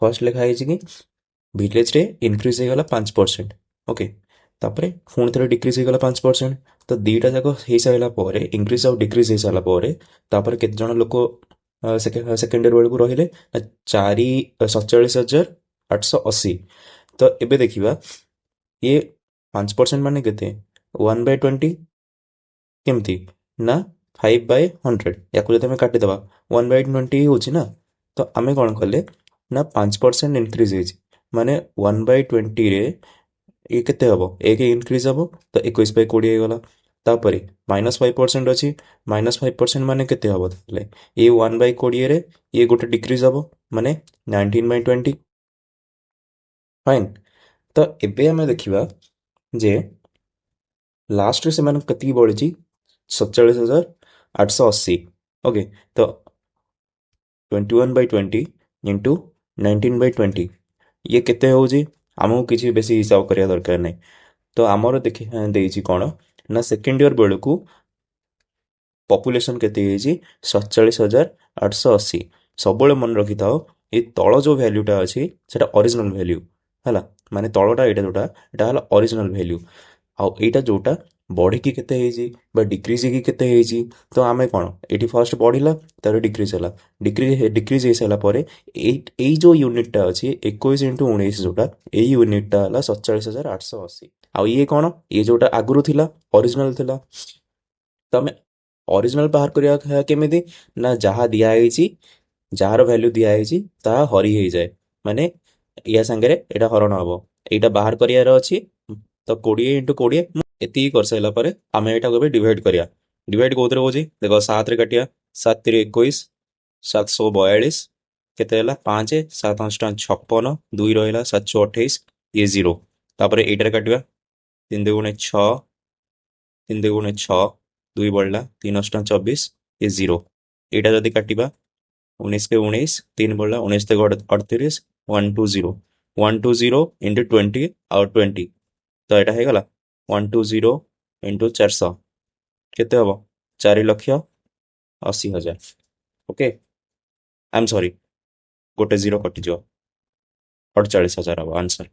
First लिखा है कि विलेज रे इनक्रीज होगला 5%। ओके तापर पुणी थे डिक्रीज होगला 5%। तो दुईटा जाक हो सारा पर इनक्रीज आउ डिक्रीज हो सारा पर केते जन लोक सेकेंड ईयर बेलू रहिले 4,47,880। तो एबे देखिबा ये 5% माने केते 1/20 केमती ना 5/100 या जब आम काटिदेवा 1/20 होची ना। तो आम कौन कले ना 5% इनक्रीज होती माने 1/20 रे ये केते हबो एक इनक्रीज हबो तो 21/20 गला। तापर -5% अच्छी -5% माने केते हबो ताले ये 1/20 रे ये गोटे डिक्रीज हबो माने 19/20। फाइन। तो एबे आम देखिबा जे लास्ट रे से कति बढ़ी 47,880। ओके तो 21/20 इंटू 19/20 ये केते होउची आमको किसी बेसी हिसाब करिया दरकार नहीं। तो आमर देखि देइची कौन ना सेकेंड ईयर बेलू पपुलेशन केते 47,880। सब मन रखी था ये तल जो भैल्यूटा अच्छी से ओरिजिनल भैल्यू है माने तलटा यहाँ जोटा यहाँ ओरिजिनल भैल्यू आउ एटा जोटा बढ़ी केते डिक्रीज की केते तो आम कौन ये फर्स्ट बढ़ला तार डिक्रीज है डिक्रीज हो सारापर जो यूनिटा अच्छी 21 × 19 जोटा यही यूनिटा है 47,880। आउ ये कौन ये जोटा आगुरी थिला ओरिजिनल थिला। तो आम ओरिजिनल बाहर करिया केमिति ना जहाँ दिखाई जार भैल्यू दिखाई ताहा हरी हो जाए माने या सांगे एटा हरण हम यहाँ बाहर करार अच्छी। तो 20 × 20 एति कर सारा पर आम यहाँ डिवाइड करिया डिवाइड कौन हो देख 7 रे काटिया 7 × 21 742 केते 5 7 5 56 2 रहा 728 ये 0। तापर 8 काटिया 3 2 6 3 2 6 2 बढ़ला 3 8 24 ये 0। यहाँ जदि काटिबा 19 के 19 3 बढ़ला 19 ते 38 120 120 इंटू 20 और 20 तो यहाँ होगा 120 इंटू 400 केते हम 4,80,000। ओके आई एम सॉरी गोटे 0 कटिज 48,000 हम आंसर।